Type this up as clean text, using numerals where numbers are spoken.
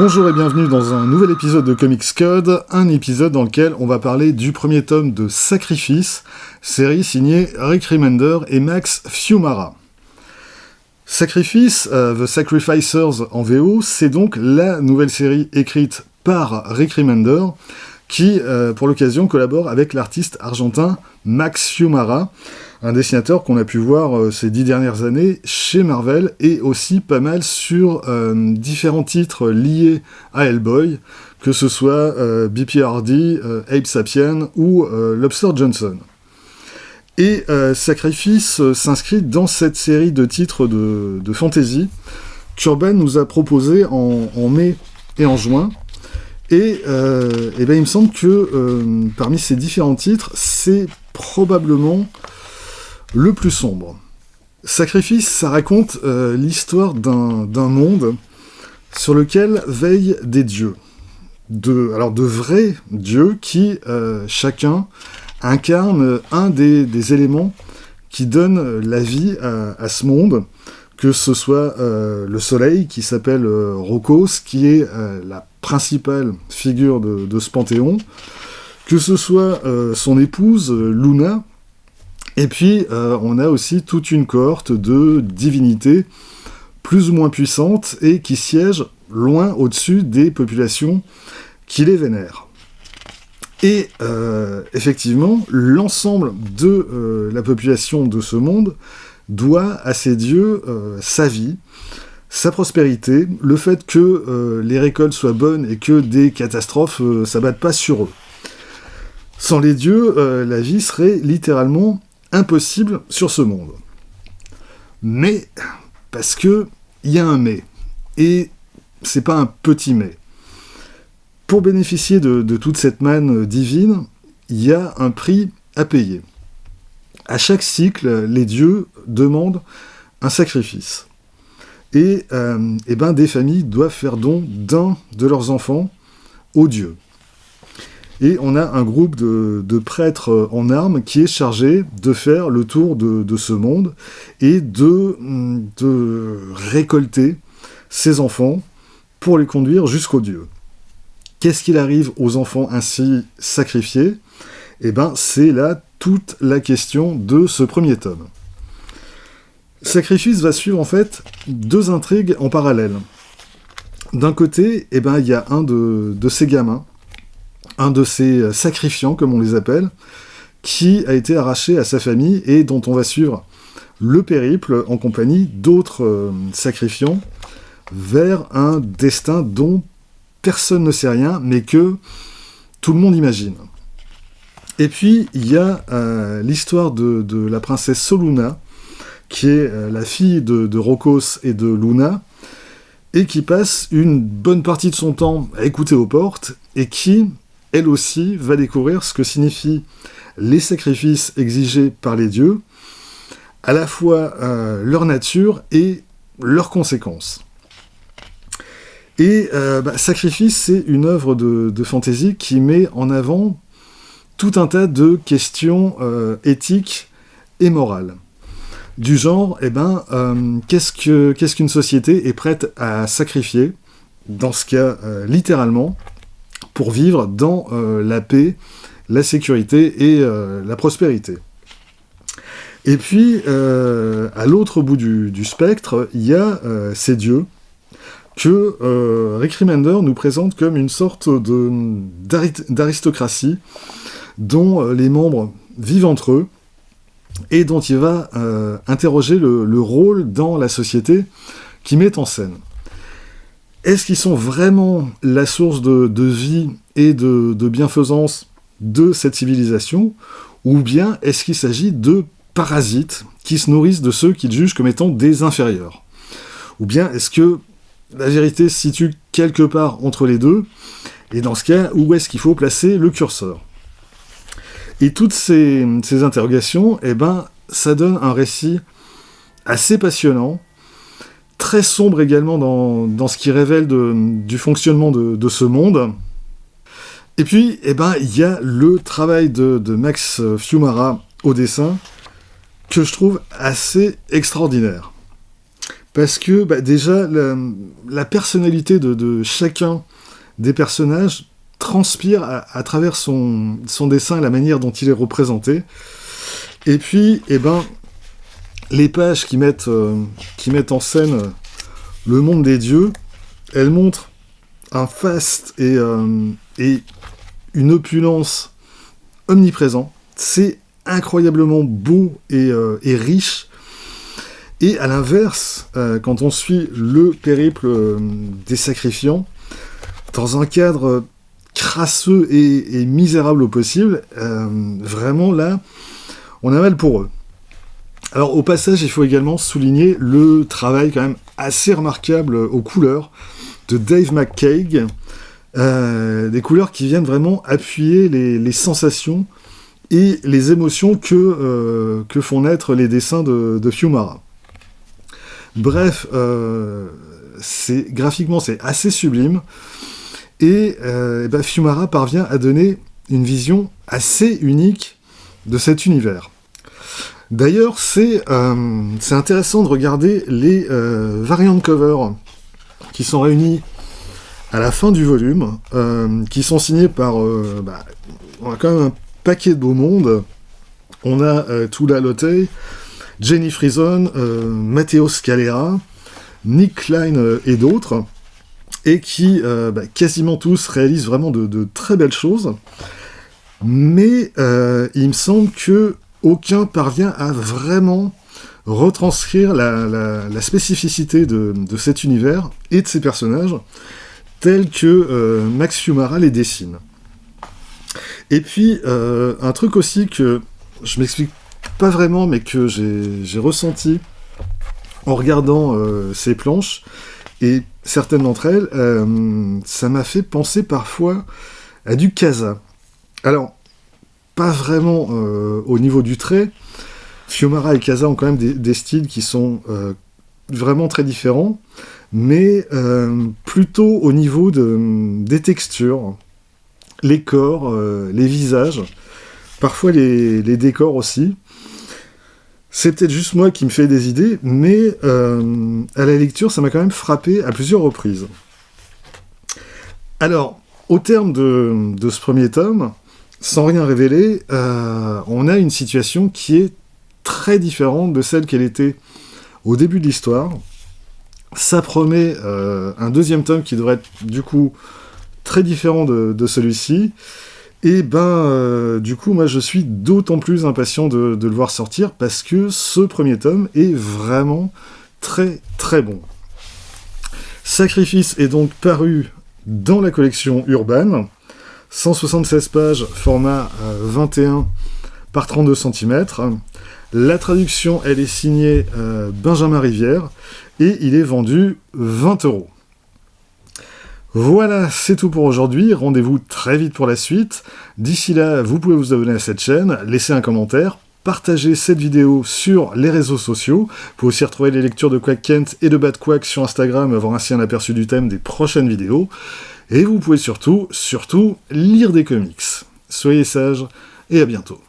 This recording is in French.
Bonjour et bienvenue dans un nouvel épisode de Comics Code, un épisode dans lequel on va parler du premier tome de Sacrifice, série signée Rick Remender et Max Fiumara. Sacrifice, The Sacrificers en VO, c'est donc la nouvelle série écrite par Rick Remender, qui, pour l'occasion, collabore avec l'artiste argentin Max Fiumara, un dessinateur qu'on a pu voir ces 10 dernières années chez Marvel, et aussi pas mal sur différents titres liés à Hellboy, que ce soit B.P. Hardy, Abe Sapien ou Lobster Johnson. Et Sacrifice s'inscrit dans cette série de titres de fantasy qu'Urban nous a proposé en mai et en juin. Et il me semble que parmi ces différents titres, c'est probablement le plus sombre. Sacrifice, ça raconte l'histoire d'un monde sur lequel veillent des dieux. De vrais dieux qui, chacun, incarnent un des éléments qui donnent la vie à ce monde, que ce soit le soleil, qui s'appelle Rokos, qui est la principale figure de ce panthéon, que ce soit son épouse, Luna, et puis on a aussi toute une cohorte de divinités plus ou moins puissantes et qui siègent loin au-dessus des populations qui les vénèrent. Et effectivement, l'ensemble de la population de ce monde doit à ces dieux sa vie, sa prospérité, le fait que les récoltes soient bonnes et que des catastrophes s'abattent pas sur eux. Sans les dieux, la vie serait littéralement impossible sur ce monde. Mais, parce que il y a un mais, et c'est pas un petit mais. Pour bénéficier de toute cette manne divine, il y a un prix à payer. À chaque cycle, les dieux demandent un sacrifice. Et des familles doivent faire don d'un de leurs enfants aux dieux. Et on a un groupe de prêtres en armes qui est chargé de faire le tour de ce monde et de récolter ces enfants pour les conduire jusqu'aux dieux. Qu'est-ce qu'il arrive aux enfants ainsi sacrifiés ? C'est là toute la question de ce premier tome. Sacrifice va suivre en fait deux intrigues en parallèle. D'un côté, il y a un de ces gamins, un de ces sacrifiants, comme on les appelle, qui a été arraché à sa famille et dont on va suivre le périple en compagnie d'autres sacrifiants vers un destin dont personne ne sait rien, mais que tout le monde imagine. Et puis, il y a l'histoire de la princesse Soluna, qui est la fille de Rokos et de Luna, et qui passe une bonne partie de son temps à écouter aux portes, et qui, elle aussi, va découvrir ce que signifient les sacrifices exigés par les dieux, à la fois leur nature et leurs conséquences. Et Sacrifice, c'est une œuvre de fantasy qui met en avant tout un tas de questions éthiques et morales. Du genre, qu'est-ce qu'une société est prête à sacrifier, dans ce cas littéralement, pour vivre dans la paix, la sécurité et la prospérité. Et puis, à l'autre bout du spectre, il y a ces dieux, que Rick Remender nous présente comme une sorte d'aristocratie dont les membres vivent entre eux et dont il va interroger le rôle dans la société qu'ils mettent en scène. Est-ce qu'ils sont vraiment la source de vie et de bienfaisance de cette civilisation, ou bien est-ce qu'il s'agit de parasites qui se nourrissent de ceux qu'ils jugent comme étant des inférieurs ? Ou bien est-ce que la vérité se situe quelque part entre les deux, et dans ce cas, où est-ce qu'il faut placer le curseur ? Et toutes ces interrogations, ça donne un récit assez passionnant, très sombre également dans ce qui révèle du fonctionnement de ce monde. Et puis, il y a le travail de Max Fiumara au dessin, que je trouve assez extraordinaire. parce que déjà, la personnalité de chacun des personnages transpire à travers son dessin et la manière dont il est représenté. Et puis, les pages qui mettent en scène le monde des dieux, elles montrent un faste et une opulence omniprésent. C'est incroyablement beau et riche. Et à l'inverse, quand on suit le périple des sacrifiants, dans un cadre crasseux et misérable au possible, vraiment là, on a mal pour eux. Alors au passage, il faut également souligner le travail quand même assez remarquable aux couleurs de Dave McCaig, des couleurs qui viennent vraiment appuyer les sensations et les émotions que font naître les dessins de Fiumara. Bref, graphiquement c'est assez sublime, et Fiumara parvient à donner une vision assez unique de cet univers. D'ailleurs, c'est intéressant de regarder les variant covers qui sont réunis à la fin du volume, qui sont signés par... on a quand même un paquet de beau monde. On a Tula Lotay, Jenny Frison, Matteo Scalera, Nick Klein et d'autres, et qui, quasiment tous, réalisent vraiment de très belles choses. Mais il me semble que aucun parvient à vraiment retranscrire la spécificité de cet univers et de ses personnages tels que Max Fiumara les dessine. Et puis, un truc aussi que je m'explique pas vraiment, mais que j'ai ressenti en regardant ces planches, et certaines d'entre elles, ça m'a fait penser parfois à du Casa. Alors, pas vraiment au niveau du trait. Fiumara et Casa ont quand même des styles qui sont vraiment très différents, mais plutôt au niveau des textures, les corps, les visages, parfois les décors aussi. C'est peut-être juste moi qui me fais des idées, mais à la lecture, ça m'a quand même frappé à plusieurs reprises. Alors, au terme de ce premier tome, sans rien révéler, on a une situation qui est très différente de celle qu'elle était au début de l'histoire. Ça promet un deuxième tome qui devrait être du coup très différent de celui-ci. Et du coup, moi je suis d'autant plus impatient de le voir sortir parce que ce premier tome est vraiment très très bon. Sacrifice est donc paru dans la collection Urban, 176 pages, format 21 par 32 cm. La traduction, elle est signée Benjamin Rivière, et il est vendu 20 €. Voilà, c'est tout pour aujourd'hui. Rendez-vous très vite pour la suite. D'ici là, vous pouvez vous abonner à cette chaîne, laisser un commentaire, partager cette vidéo sur les réseaux sociaux. Vous pouvez aussi retrouver les lectures de Quack Kent et de Bad Quack sur Instagram, avoir ainsi un aperçu du thème des prochaines vidéos. Et vous pouvez surtout lire des comics. Soyez sages et à bientôt.